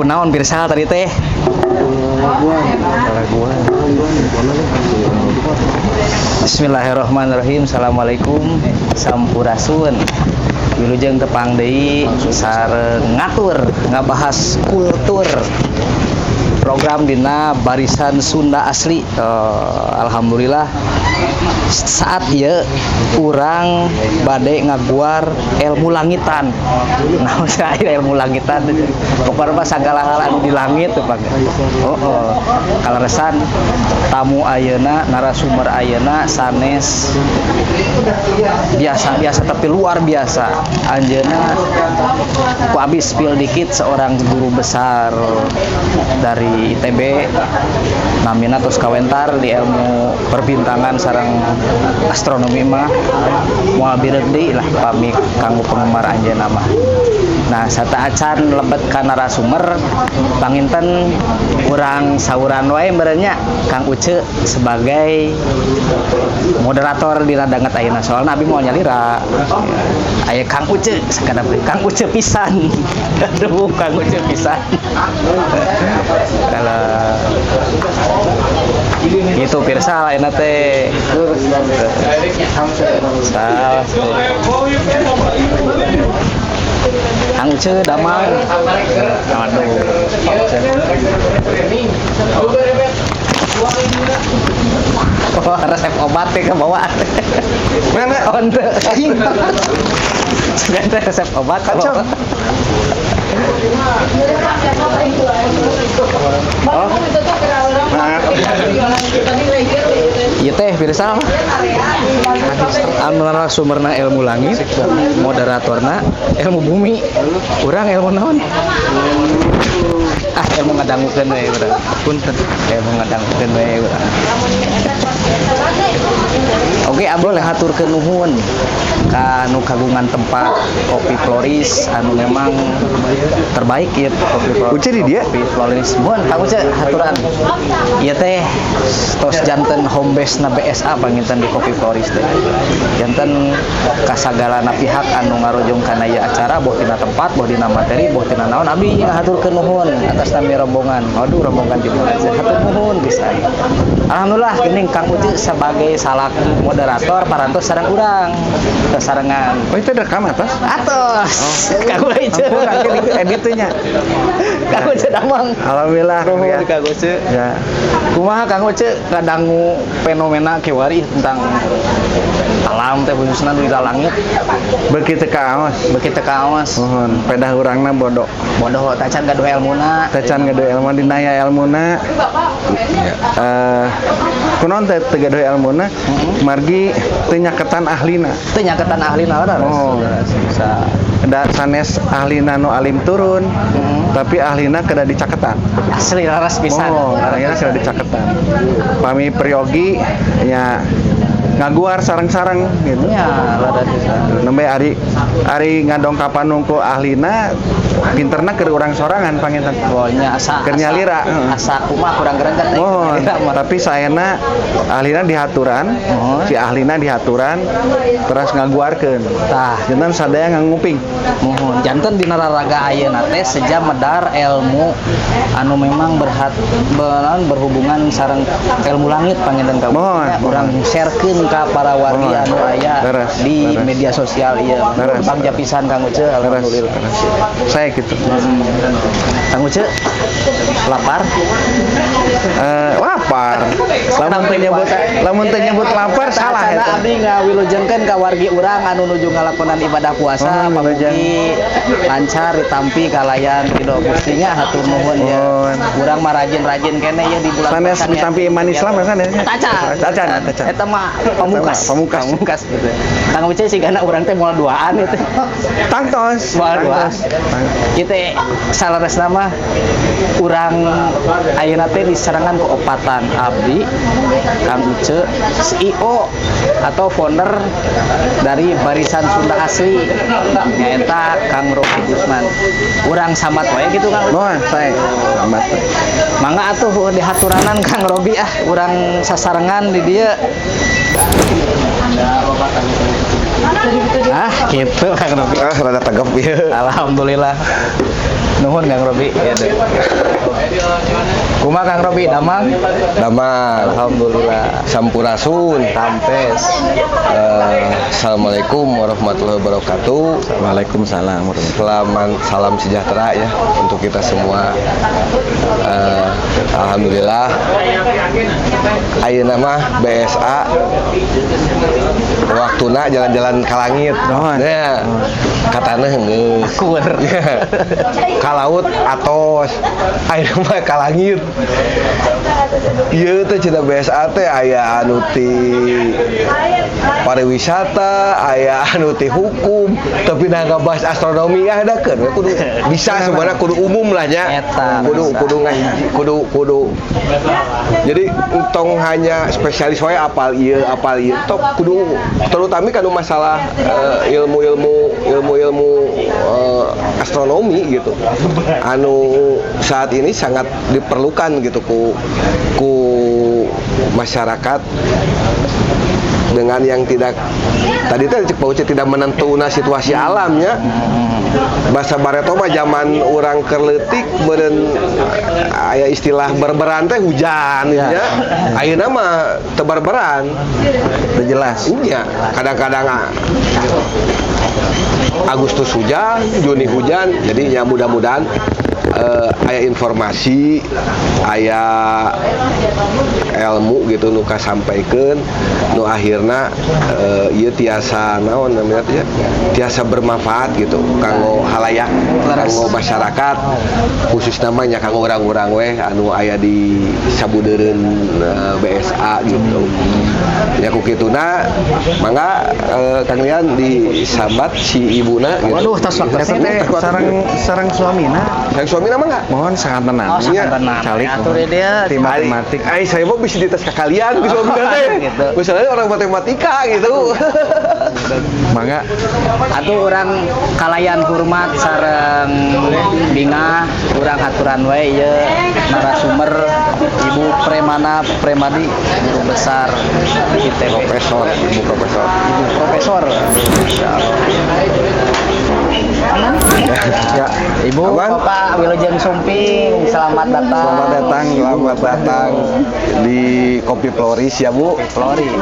Kunaon pirsal tadi teh? Bismillahirrahmanirrahim. Assalamualaikum. Sampurasun. Wilujeng tepang deui sareng ngatur ngabahas kultur. Program dina barisan Sunda asli. Alhamdulillah saat ieu urang bade ngaguar ilmu langitan. Naon saya ilmu langitan? Pokokna sagala hal anu di langit teh Pak. Kaleresan tamu ayeuna, narasumber ayeuna sanes biasa-biasa tapi luar biasa. Anjeunna ku abis spill dikit seorang guru besar dari ITB namina tos kawentar di ilmu perbintangan sareng astronomi mah moal bireg deui lah pami kanggo penggemar anjeunna mah. Nah, sata acan lebet ka narasumber panginten urang sauran wae meureunnya Kang Uce sebagai moderator di danget ayeuna soalna abi moal nyalira. Aya Kang Uce sakadap Kang Uce pisan. Aduh Kang Uce pisan. Kalau itu pirsa lainna teh Kang Uce damang. Aduh. Oh, resep obat teh kebawa. Mana onde? Sebentar resep obat kacau. Oh. Ieu teh pirsa anu narasumberna ilmu langit, moderatorna ilmu bumi, urang ilmu naon? Ilmu ngadangukeun we urang. Punten, ilmu ngadangukeun we urang. Oke, boleh haturkeun nuhun ka nu kagungan tempat Kopi Floris anu memang terbaik ya Kopi Floris. Uce di dia? Kopi Floris. Mun Kang Uce haturan. Ieu teh tos janten home base na BSA panginten di Kopi Floris teh. Janten kasagalana pihak anu ngarujung kana ieu acara boh tina tempat, boh dina materi, boh tina naon abi ngahaturkeun nuhun atas nami rombongan. Aduh rombongan di mana aja. Hatur nuhun pisan. Alhamdulillah geuning Kang Uce sebagai salaku moderator parantos sareng urang. Sarengan. Oh itu rekam atas? Atos. Kang Uce. Editnya. Kang Uce damang. Alhamdulillah. Ya. Kang Uce. Ya. Kumaha Kang Uce ngadangu fenomena kiwari tentang alam teh khususna di langit. Beuki teu kaos. Beuki teu kaos. Mohon pedah urangna bodoh. Bodoh tacan gaduh ilmuna. Tacan gaduh ilmu dinaya ilmuna. Kunaon teh teu gaduh ilmuna? Margi teu nyaketan ahlina. Teu nyaketan ahlina bener. Oh, bisa. Da sanes ahlina nu alim turun. Tapi ahlina kada dicaketan. Asli laras pisan. Oh, ahlina kada dicaketan. Pami priyogi nya ngaguar sareng-sareng gitu. Ya, laras pisan. Nembe ari ngadongkapan nungku ahlina pinterna keur urang sorangan panginten. Oh nya asa keur nyalira. Asa kumaha kurang greget Oh, tapi saena ahlina dihaturan, si ahlina dihaturan terus ngaguarkeun. Tah, janten sadaya nganguping. Mohon janten dina raraga ayeuna teh sejam medar ilmu anu memang berhubungan sareng ilmu langit panginten ka. Urang sharekeun ka para wargi anu aya di media sosial ieu. Bangja pisan Kang Uce alhamdulillah. Saya gitu. Kang Uce lapar? Lapar. Lamun teu nyebut lapar salah eta. Abdi ngawilujengkeun ka wargi urang anu nuju ngalakonan ibadah puasa pamugi lancar ditampi kalayan kido Gustinya hatur nuhun ya. Urang mah rajin-rajin kene ya di bulan sanes ditampi iman Islam sanes. Tacan. Eta mah pamungkas gitu. Kang Uce sigana urang teh moal duaan itu. Tangtos. Moal duaan. Kitu salaresna mah urang ayeuna teh diserangan ku opatan abdi Kang Uce CEO atau founder dari barisan Sunda asli nyaeta Kang Robi Gusman. Urang sambat wae gitu Kang. Moal sae sambat. Mangga atuh dihaturanan Kang Robi urang sasarengan di dieu. Gitu Kang Robi. Rada tegep ya. Alhamdulillah. Nuhun Kang Robi. Ya deh. Kumaha Kang Robi damang? Damang, Alhamdulillah. Sampurasun. Tampes. Assalamualaikum warahmatullahi wabarakatuh. Waalaikumsalam warahmatullahi Selamat salam sejahtera ya untuk kita semua. Alhamdulillah. Ayeuna mah BSA waktuna jalan-jalan ka langit. Ya. Katana geus. Kur. Ka laut atos. Ayeuna mah ka langit. Ieu teh cenah BSA teh aya anu ti pariwisata, aya anu ti hukum, tapi nah ngabahas astronomi dakeun we kudu bisa sebenarnya kudu umum lah nya. Eta, Kudu ngahiji, kudu. Jadi entong hanya spesialis wae apal ieu tok kudu terutama kanu masalah ilmu astronomi gitu. Anu saat ini sangat diperlukan gitu ku masyarakat dengan yang tidak tadi teh cek bauce tidak menentuna situasi alamnya. Bahasa bareto mah zaman orang kerleutik beureun aya istilah berberan teh hujan ya. Ayeuna mah teu berberan. Teu jelas. Iya, kadang-kadang Agustus hujan, Juni hujan, jadi ya mudah-mudahan aya informasi, aya ilmu gitu nu kasampaikeun nu akhirna ieu tiasa naon namanya teh tiasa bermanfaat gitu kanggo halayak, kanggo masyarakat, khusus namanya kanggo urang-urang we anu aya di sabudeureun BSA gitu. Ya ku kituna mangga Kang Lian disambat si ibuna gitu. Waduh, tas waktu Teh sarang suamina. Yang suamina mah enggak? Mohon sangat tenang. Oh, sangat tenang. Calik. Atur dia. Tim matematik. Saya mau bisa dites ke kalian bisa bilang teh. Gitu. Misalnya orang matematika gitu. Mangga Atuh orang kalayan hormat sareng bingah urang haturan we ieu narasumber Ibu Premadi guru besar ITB. Profesor, ibu profesor. Ibu Profesor. Aman? ya. Ibu, Aman? Bapak Wilujeng Sumping, selamat datang. Selamat datang di Kopi Floris ya Bu. Floris.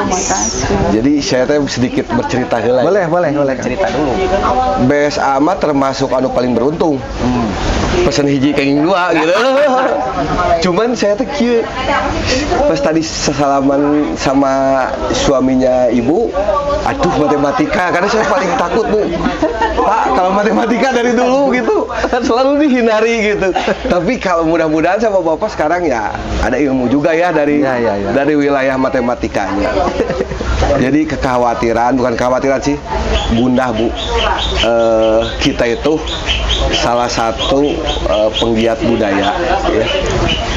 Jadi saya teh sedikit bercerita heula. Boleh. Cerita dulu. BSA mah termasuk anu paling beruntung. Pesen hiji kenging dua gitu. Cuman saya teh kieu pas tadi sesalaman sama suaminya ibu, aduh matematika karena saya paling takut Bu. Pak, kalau matematika dari dulu gitu selalu dihindari gitu. Tapi kalau mudah-mudahan sama Bapak sekarang ya ada ilmu juga ya dari dari wilayah matematikanya. Jadi bukan kekhawatiran sih, gundah Bu. Kita itu salah satu penggiat budaya ya,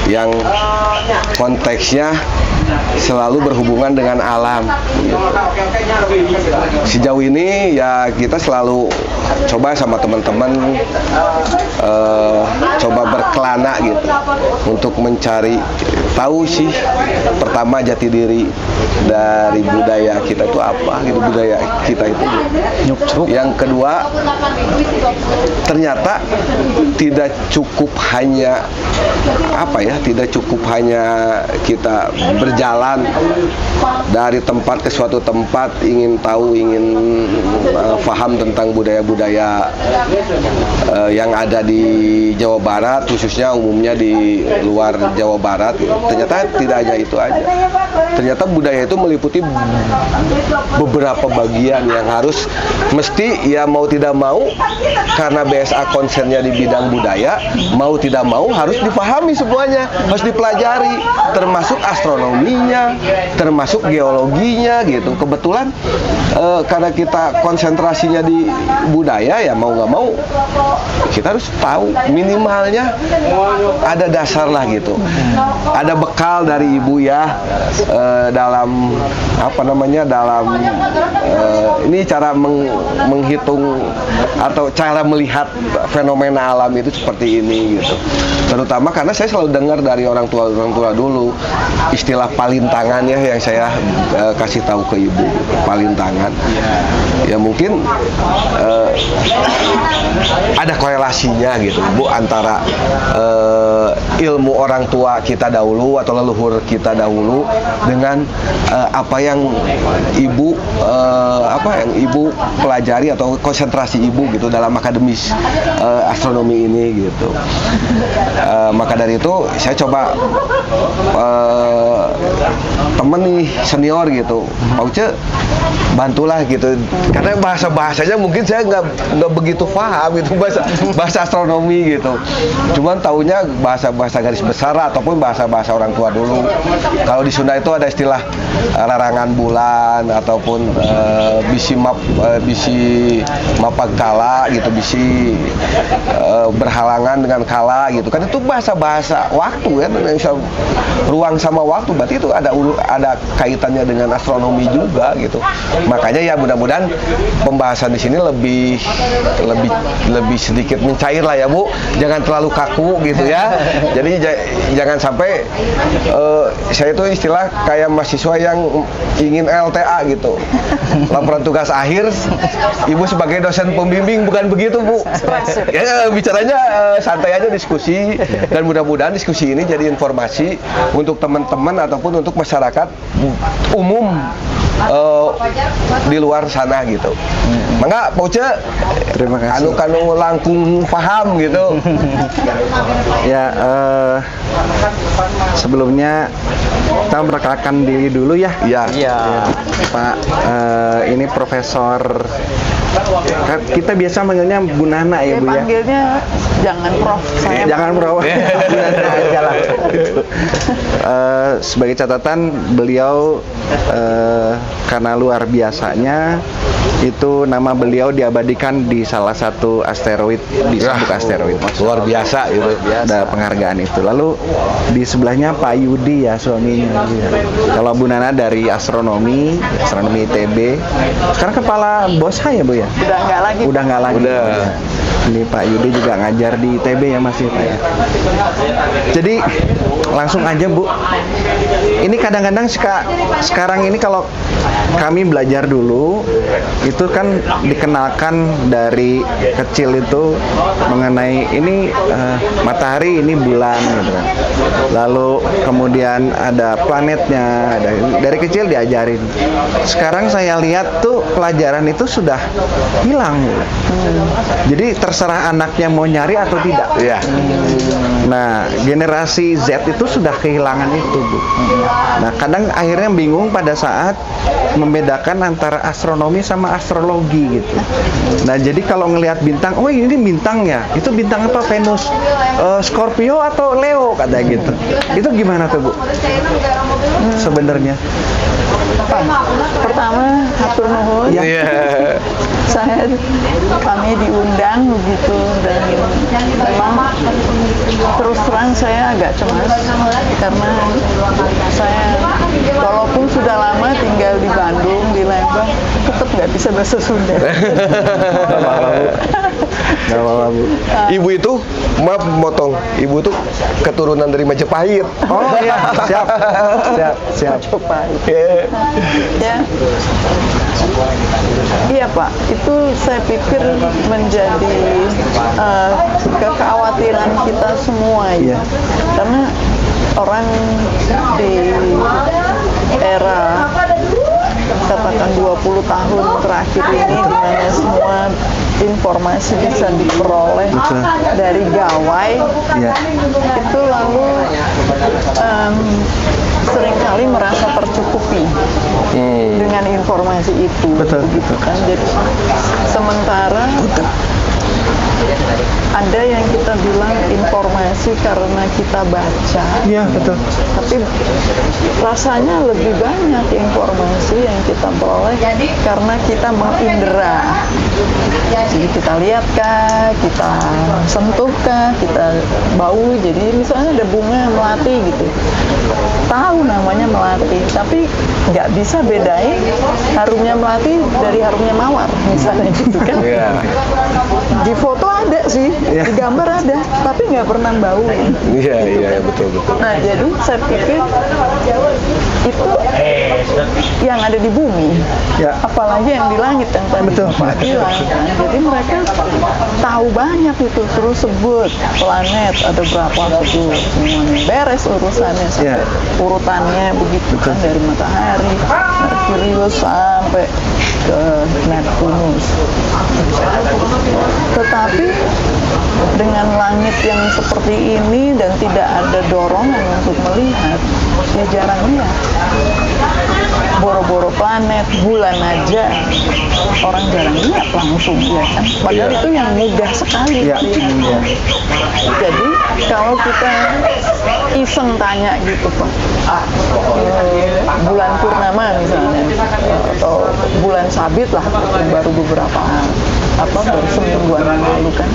yang konteksnya selalu berhubungan dengan alam gitu. Sejauh ini ya kita selalu coba sama teman-teman coba berkelana gitu untuk mencari tahu sih pertama jati diri dari budaya kita itu apa gitu, budaya kita itu yang kedua ternyata tidak cukup hanya tidak cukup hanya kita berjalan dari tempat ke suatu tempat ingin tahu, ingin paham tentang budaya-budaya yang ada di Jawa Barat, khususnya umumnya di luar Jawa Barat. Ternyata tidak hanya itu aja. Ternyata budaya itu meliputi beberapa bagian yang harus mesti ya mau tidak mau, karena BSA konsennya di bidang budaya, mau tidak mau harus dipahami semuanya, harus dipelajari, termasuk astronominya, termasuk geologinya gitu. Kebetulan karena kita konsentrasinya di budaya ya mau nggak mau kita harus tahu minimalnya ada dasar lah gitu, ada bekal dari ibu ya dalam dalam ini cara menghitung atau cara melihat fenomena alam itu seperti ini gitu. Terutama karena saya selalu dengar dari orang tua dulu istilah palintangan ya yang saya kasih tahu ke ibu, palintangan. Ya mungkin ada korelasinya gitu Bu antara ilmu orang tua kita dahulu atau leluhur kita dahulu dengan apa yang ibu pelajari atau konsentrasi ibu gitu dalam akademis astronomi ini gitu. Maka dari itu saya coba temen nih senior gitu, Pak Uce bantulah gitu, karena bahasanya mungkin saya nggak begitu paham gitu bahasa astronomi gitu, cuman taunya bahasa garis besar ataupun bahasa orang tua dulu. Kalau di Sunda itu ada istilah larangan bulan ataupun bisi mapag kala gitu, bisi berhalangan dengan kala gitu kan, itu bahasa waktu kan, ruang sama waktu, berarti itu ada kaitannya dengan astronomi juga gitu. Makanya ya mudah-mudahan pembahasan di sini lebih sedikit mencair lah ya Bu, jangan terlalu kaku gitu ya. Jadi jangan sampai saya itu istilah kayak mahasiswa yang ingin LTA gitu, laporan tugas akhir, ibu sebagai dosen pembimbing, bukan begitu Bu. Ya bicaranya santai aja, diskusi, dan mudah-mudahan diskusi ini jadi informasi untuk teman-teman ataupun untuk masyarakat umum di luar sana gitu. Mangga Pak Uce, terima kasih. Anu langkung paham gitu. Ya, sebelumnya kita memperkenalkan diri dulu ya. Iya. Iya. Pak, ini Profesor, kita biasa manggilnya Bu Nana ya Bu ya. Panggilnya jangan Prof, saya Jangan Prof. Bu Nana aja lah. Sebagai catatan, beliau karena luar biasanya itu nama beliau diabadikan di salah satu asteroid, di sabuk asteroid. Luar biasa gitu. Ada penghargaan itu. Lalu di sebelahnya Pak Yudi ya, suaminya. Kalau Bu Nana dari astronomi ITB. Sekarang kepala BOSHA ya Bu ya? udah nggak lagi. Udah nggak lagi. Udah. Ini Pak Yudi juga ngajar di ITB ya masih Pak ya. Jadi langsung aja Bu. Ini kadang-kadang sekarang ini kalau kami belajar dulu itu kan dikenalkan dari kecil itu mengenai ini matahari, ini bulan gitu kan. Lalu kemudian ada planetnya, dari kecil diajarin. Sekarang saya lihat tuh pelajaran itu sudah hilang. Jadi terserah anaknya mau nyari atau tidak. Iya. Nah, generasi Z itu sudah kehilangan itu, Bu. Nah, kadang akhirnya bingung pada saat membedakan antara astronomi sama astrologi gitu. Nah, jadi kalau ngelihat bintang, oh ini bintang ya, itu bintang apa? Venus, Scorpio atau Leo kata gitu. Itu gimana tuh Bu? Sebenarnya? Pertama, hatur nuhun. Iya. Kami diundang begitu, dan memang terus terang saya agak cemas karena saya walaupun sudah lama tinggal di Bandung, di Lembang, tetap nggak bisa bahasa Sunda. Nggak apa-apa Bu. Ibu itu, maaf motong, ibu itu keturunan dari Majapahit. Oh iya, siap. Majapahit. Iya. Ya. Iya Pak, itu saya pikir menjadi kekhawatiran kita semua ya. Karena orang di era katakan 20 tahun terakhir ini, di mana semua informasi bisa diperoleh dari gawai, itu lalu seringkali merasa tercukupi dengan informasi itu. Betul. Kan? Jadi sementara ada yang kita bilang informasi karena kita baca. Iya, betul. Tapi rasanya lebih banyak informasi yang kita peroleh karena kita mengindera. Jadi kita lihat kah, kita sentuh kah, kita bau. Jadi misalnya ada bunga melati gitu, tahu namanya melati, tapi nggak bisa bedain harumnya melati dari harumnya mawar misalnya gitu kan. Di foto ada sih, di gambar ada, tapi nggak pernah bau. Iya, iya, betul. Nah, jadi saya pikir itu yang ada di bumi, apalagi yang di langit yang tadi Bapak bilang kan. Jadi mereka tahu banyak itu, terus sebut planet ada berapa, sebut semuanya, beres urusannya sampai urutannya begitu kan, dari matahari, Merkurius sampai ke Neptunus. Tetapi dengan langit yang seperti ini dan tidak ada dorongan untuk melihat, ya jarang lihat. Boro-boro planet, bulan aja orang jarang lihat langsung ya kan. Padahal itu yang mudah sekali dilihat. Jadi kalau kita iseng tanya gitu Pak, bulan purnama misalnya atau bulan sabit lah, baru beberapa baru semingguan yang lalu kan,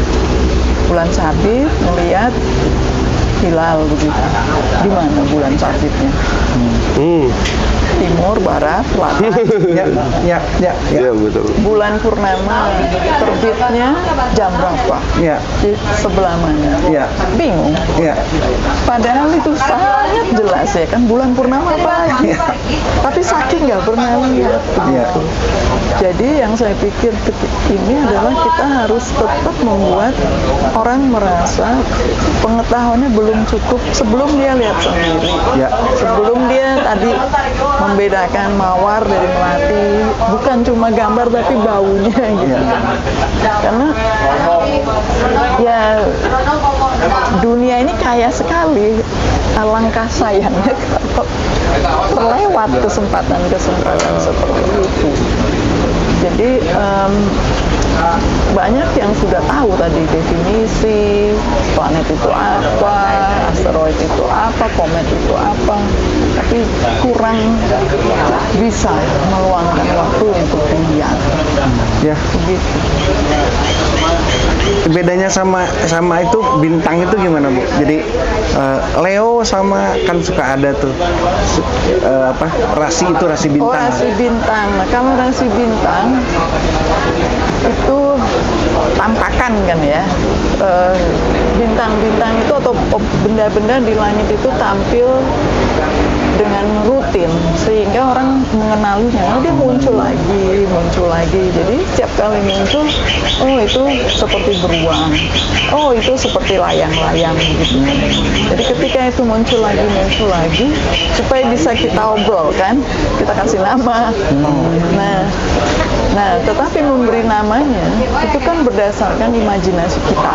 bulan sabit melihat hilal begitu. Di mana bulan sabitnya? Timur, barat, selatan. Ya, betul. Bulan purnama terbitnya jam berapa? Di sebelah mana? Bingung. Padahal itu sangat jelas ya kan, bulan purnama pagi. Tapi saking nggak pernah lihat. Jadi yang saya pikir ini adalah kita harus tetap membuat orang merasa pengetahuannya belum cukup sebelum dia lihat sendiri. Sebelum dia tadi membedakan mawar dari melati, bukan cuma gambar tapi baunya gitu. Karena ya dunia ini kaya sekali, alangkah sayangnya kalau terlewat kesempatan-kesempatan seperti itu. Jadi banyak yang sudah tahu tadi definisi planet itu apa, asteroid itu apa, komet itu apa, tapi kurang bisa meluangkan waktu untuk melihat. Begitu. Bedanya sama itu bintang itu gimana Bu? Jadi Leo sama kan suka ada tuh rasi itu rasi bintang. Rasi bintang. Nah, kalau rasi bintang itu tampakan kan ya, bintang-bintang itu atau benda-benda di langit itu tampil dengan rutin sehingga orang mengenalinya. Dia muncul lagi. Jadi setiap kali muncul, oh itu seperti beruang, oh itu seperti layang-layang gitu. Jadi ketika itu muncul lagi supaya bisa kita obrol kan, kita kasih nama. Nah, tetapi memberi namanya itu kan berdasarkan imajinasi kita.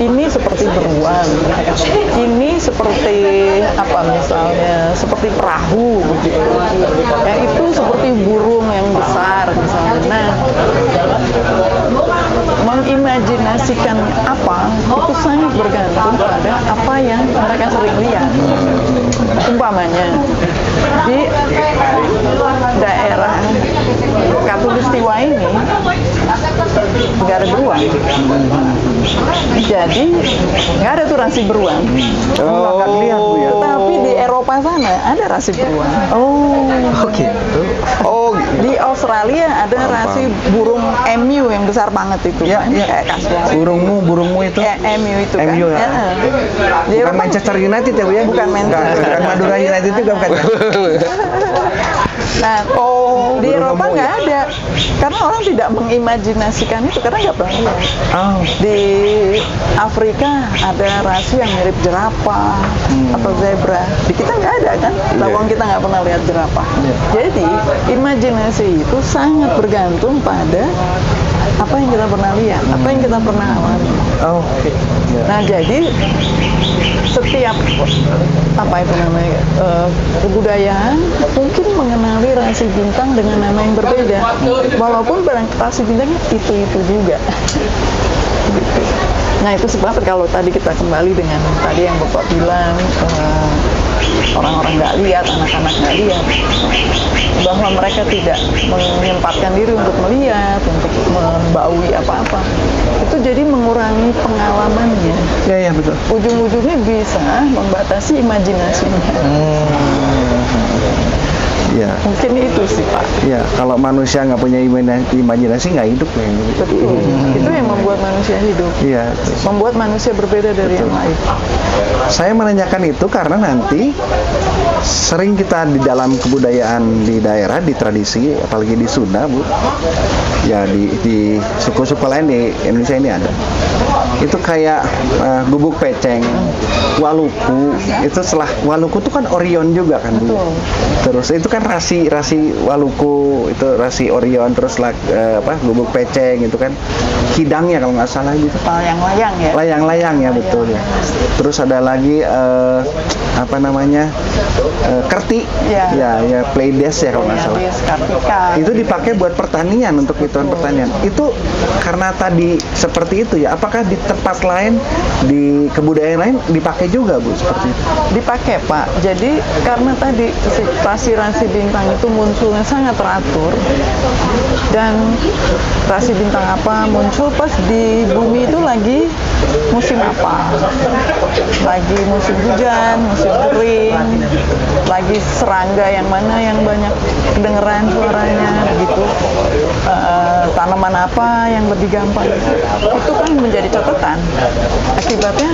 Ini seperti beruang, ini seperti apa misalnya, seperti perahu begitu. Yang itu seperti burung yang besar misalnya. Nah, mengimajinasikan apa itu sangat bergantung pada apa yang mereka sering lihat. Umpamanya di daerah Katulistiwa ini nggak ada beruang, jadi nggak ada tuh rasi beruang. Tapi di Eropa sana ada rasi beruang. Di Australia ada rasi burung emu yang besar banget itu kan, kayak kasbah. Burungmu itu? Emu itu kan. MU ya. Bukan Manchester United ya Bu ya? Bukan Manchester. Bukan Madura United juga bukan. Nah, di Eropa nggak ada, karena orang tidak mengimajinasikan itu karena nggak pernah lihat. Di Afrika ada rasi yang mirip jerapah atau zebra. Di kita nggak ada kan, lawang kita nggak pernah lihat jerapah. Jadi imajinasi itu sangat bergantung pada apa yang kita pernah lihat, apa yang kita pernah alami. Nah, jadi setiap kebudayaan mungkin mengenali rasi bintang dengan nama yang berbeda, walaupun rasi bintangnya itu juga. Gitu. Nah, itu sebab kalau tadi kita kembali dengan tadi yang Bapak bilang, orang-orang nggak lihat, anak-anak nggak lihat, bahwa mereka tidak menyempatkan diri untuk melihat, untuk membaui apa-apa. Itu jadi mengurangi pengalamannya. Ya betul. Ujung-ujungnya bisa membatasi imajinasinya. Ya. Mungkin itu sih Pak. Ya, kalau manusia nggak punya imajinasi nggak hidup ya. Betul. Itu yang membuat manusia hidup. Iya. Membuat manusia berbeda dari yang lain. Saya menanyakan itu karena nanti sering kita di dalam kebudayaan di daerah, di tradisi, apalagi di Sunda, Bu. Ya di suku-suku lain di Indonesia ini ada. Itu kayak gubuk peceng, waluku. Itu setelah waluku itu kan Orion juga kan, Bu. Betul. Terus itu kan rasi waluku, itu rasi Orion, terus gubuk peceng itu kan hidangnya kalau nggak salah gitu. Layang-layang ya. Layang-layang ya, betul ya. Terus ada lagi kerti. Ya Pleiades ya kalau nggak salah. Kartika. Itu dipakai buat pertanian, untuk hitungan pertanian. Itu karena tadi seperti itu ya. Apakah di tempat lain, di kebudayaan lain dipakai juga, Bu, seperti itu? Dipakai Pak. Jadi karena tadi rasi bintang itu munculnya sangat teratur, dan rasi bintang apa muncul pas di bumi itu lagi musim apa, lagi musim hujan, musim kering, lagi serangga yang mana yang banyak kedengeran suaranya gitu, tanaman apa yang lebih gampang, itu kan menjadi catatan. Akibatnya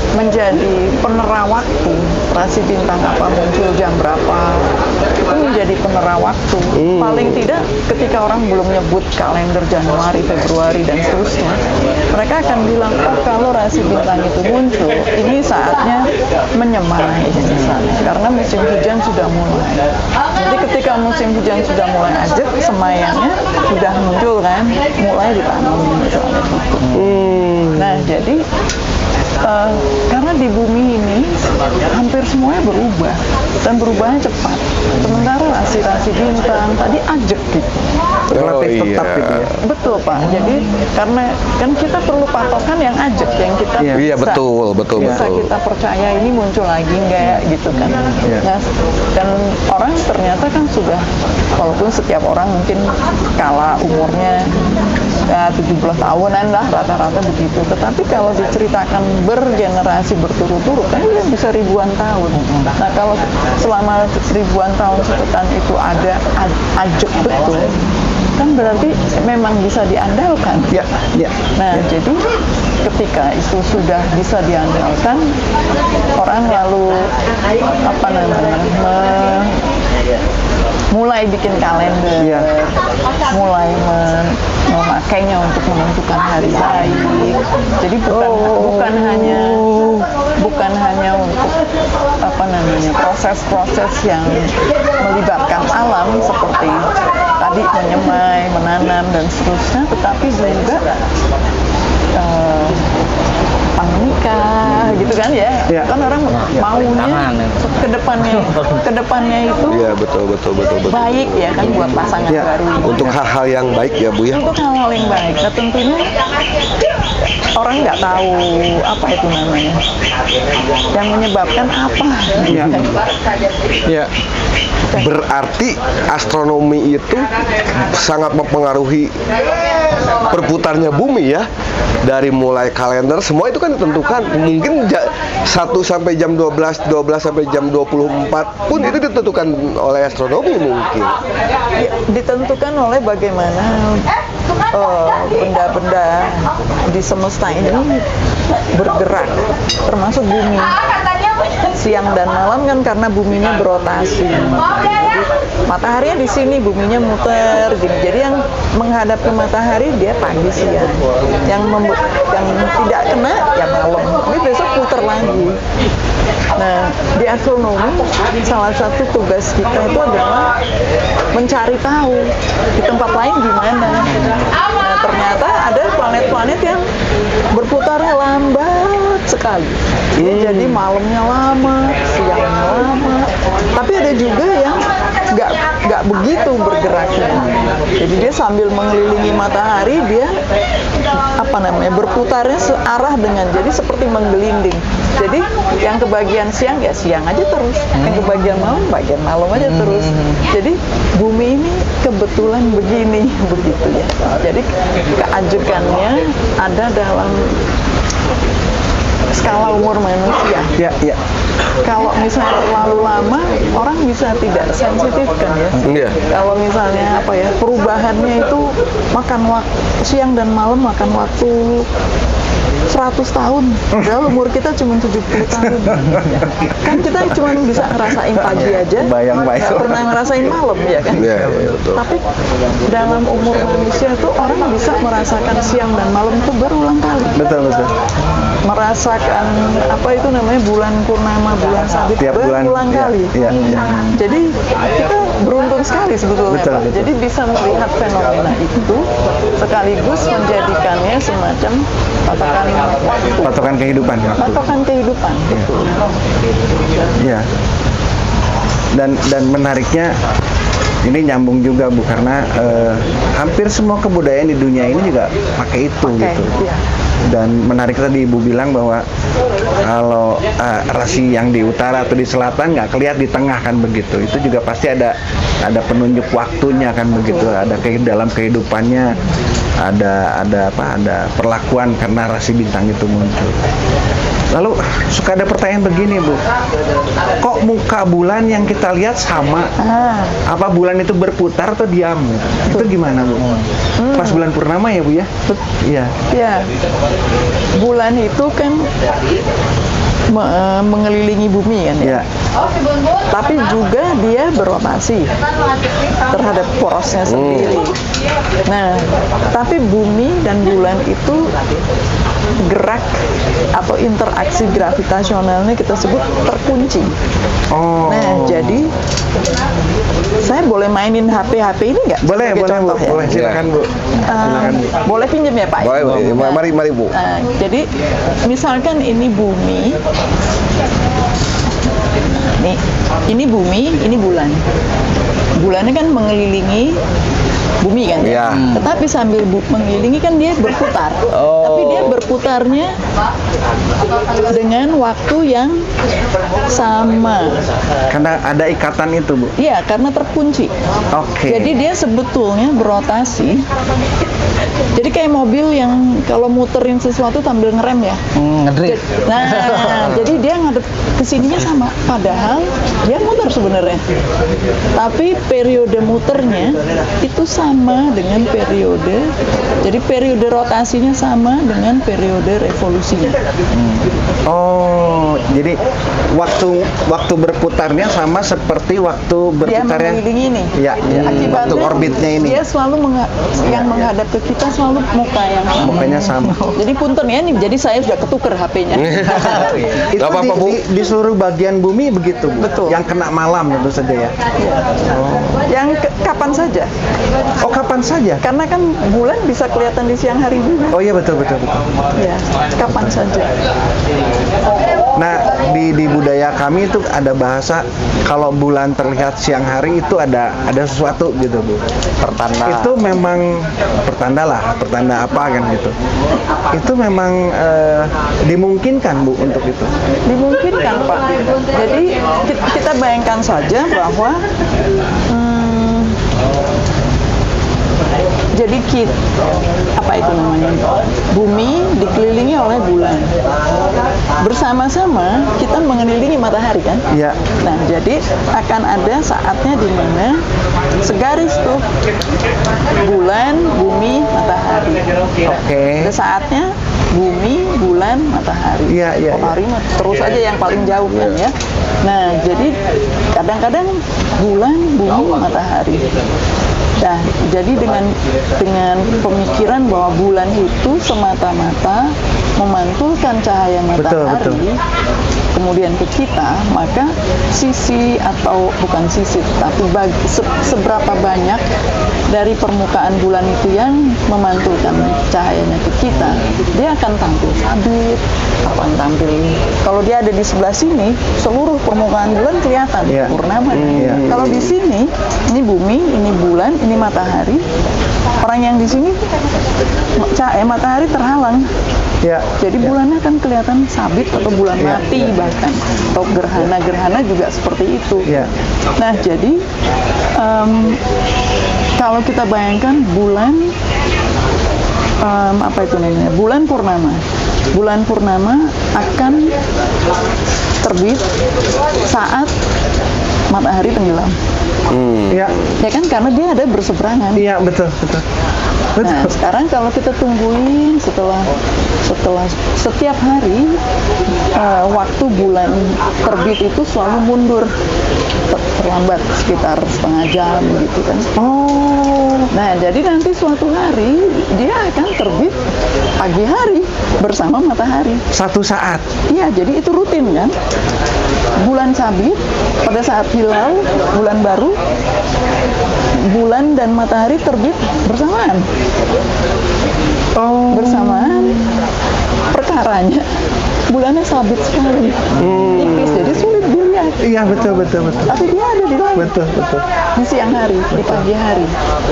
menjadi penera waktu, rasi bintang apa muncul jam berapa, itu menjadi penera waktu. Paling tidak ketika orang belum nyebut kalender Januari, Februari, dan seterusnya, mereka akan bilang, oh kalau rasi bintang itu muncul, ini saatnya menyemai misalnya, karena musim hujan sudah mulai. Jadi ketika musim hujan sudah mulai ajak, semaiannya sudah muncul kan, mulai ditanam misalnya. Nah jadi karena di bumi ini hampir semuanya berubah, dan berubahnya cepat. Sementara rasi-rasi bintang tadi ajak gitu. Relatif tetap gitu ya. Betul Pak. Jadi karena kan kita perlu patokan yang ajak, yang kita Iya, betul. bisa kita percaya ini muncul lagi enggak gitu kan. Nah, dan orang ternyata kan sudah, walaupun setiap orang mungkin kala umurnya 70 tahunan lah rata-rata begitu, tetapi kalau diceritakan bergenerasi berturut-turut kan dia bisa ribuan tahun. Nah kalau selama ribuan tahun sebutan itu ada ajak betul, kan berarti memang bisa diandalkan. Ya. Nah jadi ketika itu sudah bisa diandalkan, orang lalu mulai bikin kalender, mulai memakainya untuk menentukan hari baik. Jadi bukan hanya untuk proses-proses yang melibatkan alam seperti tadi menyemai, menanam dan seterusnya, tetapi juga menikah gitu kan ya. Kan orang maunya kedepannya itu betul. baik ya kan, buat pasangan baru ini. Untuk hal-hal yang baik ya, Bu ya. Untuk hal-hal yang baik. Nah tentunya orang nggak tahu apa itu namanya, yang menyebabkan apa. Ya. Berarti astronomi itu sangat mempengaruhi berputarnya bumi ya. Dari mulai kalender semua itu kan ditentukan. Mungkin 1 sampai jam 12 sampai jam 24 pun itu ditentukan oleh astronomi mungkin. Ya, ditentukan oleh bagaimana benda-benda di semesta ini bergerak, termasuk bumi. Siang dan malam kan karena buminya berotasi. Jadi mataharinya di sini, buminya muter. Jadi yang menghadap ke matahari dia pagi siang. Yang tidak kena ya malam. Ini besok putar lagi. Nah, di astronomi salah satu tugas kita itu adalah mencari tahu di tempat lain gimana. Nah, ternyata ada planet-planet yang berputarnya lambat sekali. Jadi malamnya lama, siangnya lama. Tapi ada juga yang nggak begitu bergeraknya. Jadi dia sambil mengelilingi matahari, dia berputarnya searah dengan, jadi seperti menggelinding. Jadi yang kebagian siang ya siang aja terus, yang kebagian malam aja terus. Jadi bumi ini kebetulan begini begitu ya. Jadi keajekannya ada dalam skala umur manusia. Ya, ya. Kalau misalnya terlalu lama, orang bisa tidak sensitif kan ya. Iya. Kalau misalnya perubahannya itu makan waktu, siang dan malam makan waktu 100 tahun. Padahal umur kita cuma 70 tahun. Kan kita cuma bisa ngerasain pagi aja. Bayang. Nggak pernah ngerasain malam ya kan. Iya, betul. Tapi dalam umur manusia itu orang bisa merasakan siang dan malam itu berulang kali. Betul. Merasakan bulan purnama, bulan sabit Tiap bulan, berulang kali. Iya. Jadi kita beruntung sekali sebetulnya, Betul, Pak. betul. Jadi bisa melihat fenomena itu sekaligus menjadikannya semacam Patokan kehidupan. patokan kehidupan. Betul. Ya. Dan menariknya ini nyambung juga Bu, karena hampir semua kebudayaan di dunia ini juga pakai itu gitu. Iya. Dan menarik tadi Ibu bilang bahwa kalau rasi yang di utara atau di selatan nggak kelihatan, di tengah kan begitu. Itu juga pasti ada penunjuk waktunya kan begitu. Ada dalam kehidupannya ada perlakuan karena rasi bintang itu muncul. Lalu suka ada pertanyaan begini Bu, kok muka bulan yang kita lihat sama? Apa bulan itu berputar atau diam? Itu gimana Bu? Pas bulan purnama ya Bu ya? Iya. Ya, bulan itu kan mengelilingi bumi kan ya. Iya. Tapi juga dia berotasi terhadap porosnya sendiri. Nah, tapi bumi dan bulan itu gerak atau interaksi gravitasionalnya kita sebut terkunci. Oh. Nah, jadi saya boleh mainin HP ini nggak? Boleh Sebagai Bu. contoh ya? Boleh, silakan Bu. Silakan Bu. Boleh pinjam ya Pak? Boleh, boleh. Nah, Mari Bu. jadi misalkan ini bumi, ini bumi, ini bulan. Bulannya kan mengelilingi bumi kan ya. Iya. Tetapi sambil mengelilingi kan dia berputar. Tapi dia berputarnya dengan waktu yang sama. Karena ada ikatan itu Bu. Iya, karena terkunci. Oke. Jadi dia sebetulnya berotasi. Jadi kayak mobil yang kalau muterin sesuatu sambil ngerem ya. Ngedrift. Nah, jadi dia ngadep ke sininya sama. Padahal dia muter sebenarnya. Tapi periode muternya itu sama dengan periode. Jadi periode rotasinya sama dengan periode revolusinya. Oh, jadi waktu berputarnya sama seperti waktu Dia berputarnya. mengelilingi ini. Iya, waktu orbitnya ini. Dia selalu yang menghadap ke kita selalu muka yang sama. Mukanya sama. Jadi punten ya nih, jadi saya sudah ketuker HP-nya. Itu Gak apa-apa, Bu. di seluruh bagian bumi begitu Bu? Betul. Yang kena malam tentu saja ya. Yang kapan saja. Oh, kapan saja? Karena kan bulan bisa kelihatan di siang hari juga. Oh iya, betul. Ya, kapan saja. Nah, di budaya kami itu ada bahasa kalau bulan terlihat siang hari itu ada sesuatu gitu Bu. Pertanda. Itu memang pertanda apa kan gitu. Itu memang dimungkinkan Bu untuk itu. Dimungkinkan Pak. Jadi kita bayangkan saja bahwa jadi bumi dikelilingi oleh bulan. Bersama-sama kita mengelilingi matahari kan? Iya. Nah, jadi akan ada saatnya di mana segaris tuh bulan, bumi, matahari. Oke. Ada saatnya bumi, bulan, matahari. Iya. Matahari terus aja yang paling jauh kan ya. Nah, jadi kadang-kadang bulan, bumi, matahari. Nah, jadi dengan pemikiran bahwa bulan itu semata-mata memantulkan cahaya Betul, matahari betul. kemudian ke kita, maka sisi atau bukan sisi, tapi seberapa banyak dari permukaan bulan itu yang memantulkan cahayanya ke kita, dia akan tampil sabit, akan tampil. Kalau dia ada di sebelah sini, seluruh permukaan bulan kelihatan Iya. purnama. Iya. Kalau di sini, ini bumi, ini bulan, ini matahari. Orang yang di sini cahaya matahari terhalang. Ya. Jadi bulannya akan kelihatan sabit atau bulan Iya, mati iya. bahkan, atau gerhana juga seperti itu. Iya. Nah jadi kalau kita bayangkan bulan apa itu namanya? Bulan purnama. Bulan purnama akan terbit saat matahari tenggelam. Iya. Ya kan karena dia ada berseberangan. Iya, betul, betul. Nah, Betul. sekarang kalau kita tungguin setelah setiap hari waktu bulan terbit itu selalu mundur, terlambat sekitar setengah jam gitu kan. Oh. Nah, jadi nanti suatu hari dia akan terbit pagi hari bersama matahari. Satu saat. Iya, jadi itu rutin kan. Bulan sabit pada saat hilal bulan baru, bulan dan matahari terbit bersamaan. Oh. Bersamaan, perkaranya bulannya sabit sekali, tipis, jadi sulit dilihat. Iya, betul, betul, betul. Tapi dia ada di langit Betul, betul. di siang hari, di pagi hari.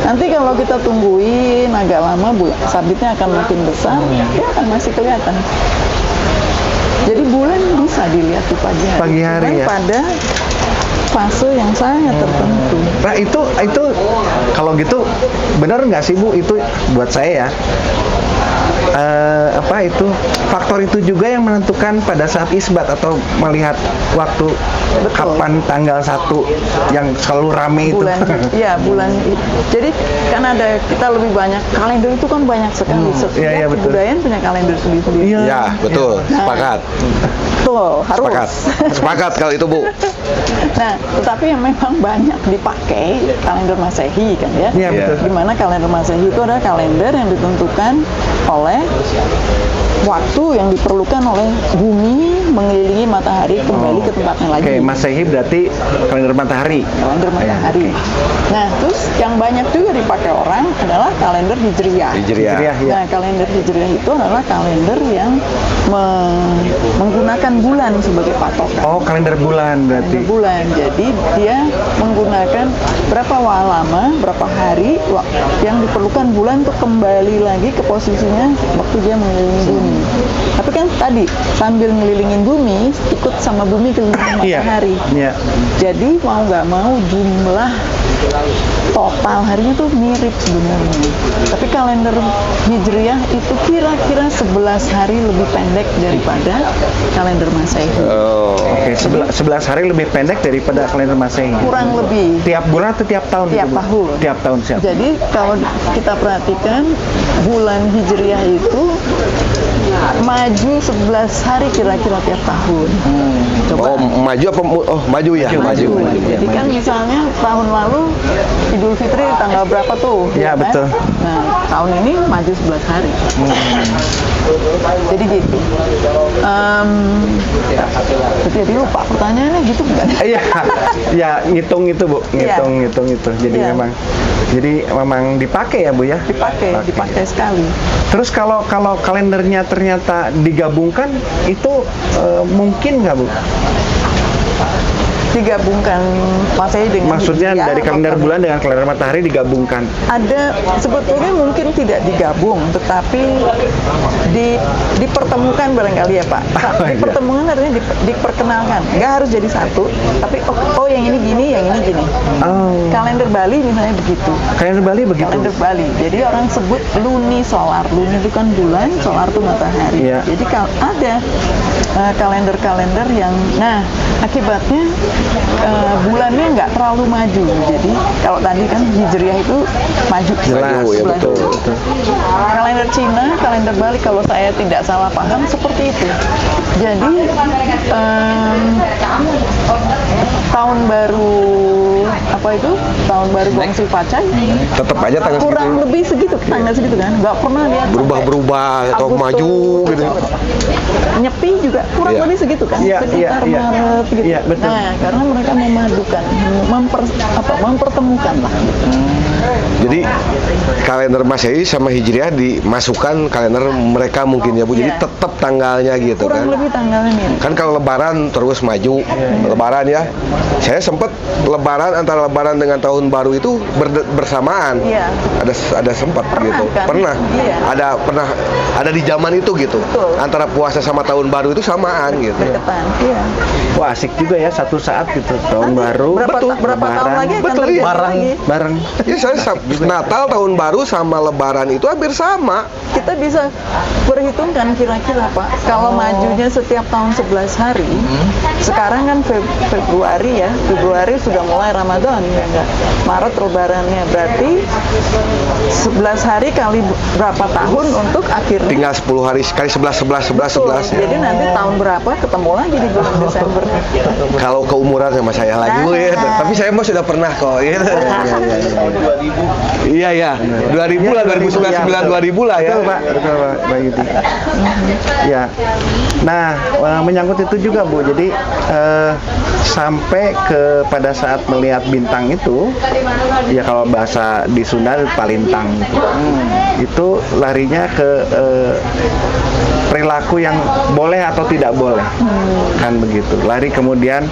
Nanti kalau kita tungguin agak lama, sabitnya akan makin besar, dia akan masih kelihatan. Jadi bulan bisa dilihat di pagi hari. Pagi hari, Cuman ya. pada fase yang sangat tertentu. Nah, itu kalau gitu benar nggak sih Bu, itu buat saya ya, itu faktor itu juga yang menentukan pada saat isbat atau melihat waktu Betul. kapan tanggal 1 yang selalu rame itu. Bulan, iya bulan. Jadi kan ada, kita lebih banyak kalender itu kan banyak sekali. Setiap iya, betul. kebudayaan punya kalender sendiri-sendiri. Iya. Ya, betul. Sepakat. Betul, harus. Sepakat. Sepakat kalau itu, Bu. Nah, tetapi yang memang banyak dipakai kalender Masehi kan ya. Iya, betul. Di mana kalender Masehi itu adalah kalender yang ditentukan oleh waktu yang diperlukan oleh bumi mengelilingi matahari kembali ke tempatnya lagi. Oke, Masehi berarti kalender matahari. Kalender matahari. Nah, terus yang banyak juga dipakai orang adalah kalender Hijriyah. Hijriah. Hijriah, ya. Nah, kalender Hijriyah itu adalah kalender yang menggunakan bulan sebagai patokan. Oh, kalender bulan berarti. Kalender bulan. Jadi dia menggunakan berapa lama, berapa hari yang diperlukan bulan untuk kembali lagi ke posisinya waktu dia mengelilingi bumi. Tapi kan tadi sambil ngelilingin bumi, ikut sama bumi keliling Iya. matahari. Iya. Jadi mau nggak mau jumlah total harinya tuh mirip sebenarnya. Tapi kalender Hijriyah itu kira-kira 11 hari lebih pendek daripada kalender Masehi. Oh. Oke, 11 hari lebih pendek daripada kalender Masehi. Kurang lebih. Tiap bulan atau tiap tahun? Tiap gitu, Bu? tahun. Tiap tahun, siap. Jadi kalau kita perhatikan bulan Hijriyah itu maju 11 hari kira-kira tiap tahun. Coba. Oh, maju apa maju ya? Maju. Jadi kan misalnya tahun lalu Idul Fitri tanggal berapa tuh? Ya, kan? betul. Nah, tahun ini maju 11 hari. Jadi gitu. Jadi lupa pertanyaannya gitu kan? Iya, ya ngitung itu Bu, Iya. ngitung itu. Jadi Iya. memang dipakai ya Bu ya. Dipakai sekali. Terus kalau kalendernya ternyata digabungkan itu mungkin nggak Bu? Digabungkan Masehi dengan Maksudnya Hijriyah dari atau kalender bulan dengan kalender matahari digabungkan. ada, sebetulnya mungkin tidak digabung, tetapi dipertemukan barangkali ya Pak. Oh, iya. Dipertemukan artinya diperkenalkan. Nggak harus jadi satu, tapi oh yang ini gini, yang ini gini. Oh. Kalender Bali misalnya begitu. Kalender Bali begitu. Kalender Bali. Jadi orang sebut luni solar. Luni itu kan bulan, solar itu matahari. Iya. Jadi ada kalender-kalender yang, nah akibatnya bulannya nggak terlalu maju. Jadi kalau tadi kan Hijriyah itu maju. Jelas, ya, Sebelah betul, dulu. betul. Kalender Cina, kalender Bali kalau saya tidak salah paham seperti itu. Jadi tahun baru apa itu tahun baru Gongsi Pacai Tetap aja tanggal kurang segitu lebih segitu tanggal segitu kan, nggak pernah lihat berubah-berubah atau Agustus, maju gitu. Nyepi juga kurang Iya. lebih segitu kan, Iya, sekitar iya, iya. Maret gitu. Iya, betul. Nah, karena mereka memadukan, mempertemukan lah. Jadi kalender Masehi sama Hijriah dimasukkan kalender mereka mungkin ya Bu. Jadi Iya. tetap tanggalnya gitu Kurang kan. lebih tanggalnya mirip. Kan kalau lebaran terus maju, lebaran ya. Saya sempat lebaran antara lebaran dengan tahun baru itu bersamaan. Iya. Ada sempat Pernah, gitu. kan? Pernah. Iya. Ada di zaman itu gitu. Betul. Antara puasa sama tahun baru itu samaan gitu. Deketan. Iya. Wah, asik juga ya satu saat gitu. Tahun Nanti baru. berapa tahun lagi akan Betul, terjadi iya. lagi. Bareng. Ya saya Natal tahun baru sama lebaran itu hampir sama. Kita bisa perhitungkan kira-kira Pak, kalau majunya setiap tahun 11 hari, sekarang kan Februari ya, Februari sudah mulai Ramadan ya enggak? Maret lebarannya, berarti 11 hari kali berapa tahun untuk akhirnya? Tinggal 10 hari sekali 11 Betul. ya. Jadi nanti tahun berapa ketemu lagi di bulan Desember. Kalau keumuran sama saya lagi Bu, ya. Nah. Tapi saya mah sudah pernah kok ya. Iya ya. 2000 lah, 2009 2000 lah ya. Betul Pak, betul Pak Yudi. Ya, nah menyangkut itu juga Bu. Jadi sampai ke pada saat melihat bintang itu, ya kalau bahasa di Sunda palintang gitu. Itu larinya ke perilaku yang boleh atau tidak boleh, kan begitu. Lari kemudian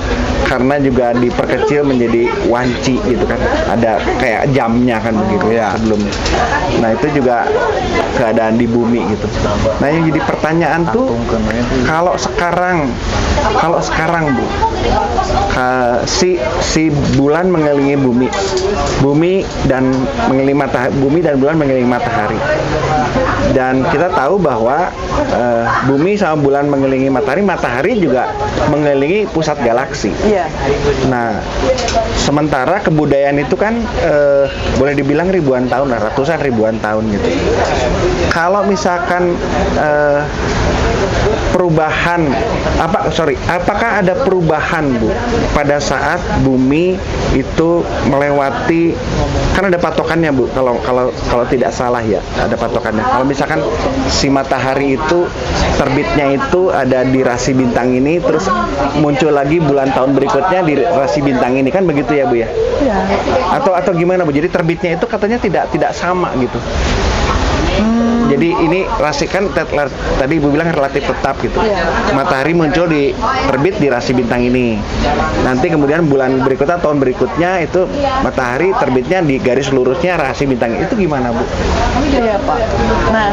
karena juga diperkecil menjadi wanci gitu kan. Ada kayak jamnya kan begitu Iya. sebelumnya. Nah itu juga keadaan di bumi gitu. Nah yang jadi pertanyaan tuh kalau sekarang Bu, si bulan mengelilingi bumi dan mengelilingi matahari, bumi dan bulan mengelilingi matahari. Dan kita tahu bahwa bumi sama bulan mengelilingi matahari juga mengelilingi pusat galaksi. Iya. Nah, sementara kebudayaan itu kan boleh dibilang ribuan tahun, ratusan ribuan tahun gitu. Kalau misalkan apakah ada perubahan Bu pada saat bumi itu melewati, kan ada patokannya Bu, kalau tidak salah ya ada patokannya. Kalau misalkan si matahari itu terbitnya itu ada di rasi bintang ini, terus muncul lagi bulan tahun berikutnya di rasi bintang ini, kan begitu ya Bu ya? Iya. Atau gimana Bu? Jadi terbitnya itu katanya tidak sama gitu. Jadi ini rasi kan tadi Ibu bilang relatif tetap gitu. Matahari muncul terbit di rasi bintang ini. Nanti kemudian bulan berikutnya, tahun berikutnya itu matahari terbitnya di garis lurusnya rasi bintang. Itu gimana Bu? Iya Pak. Nah,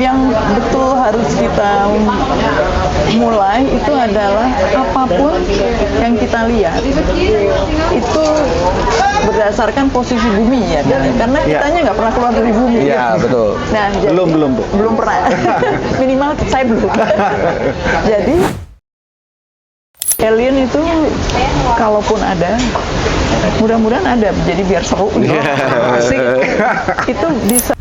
yang betul harus kita mulai itu adalah apapun yang kita lihat itu berdasarkan posisi bumi ya, karena kitanya nggak pernah keluar dari bumi. Iya, betul. Nah, Belum Bu. belum pernah. Minimal saya belum. Jadi alien itu kalaupun ada, mudah-mudahan ada, jadi biar seru gitu. Asik. Itu bisa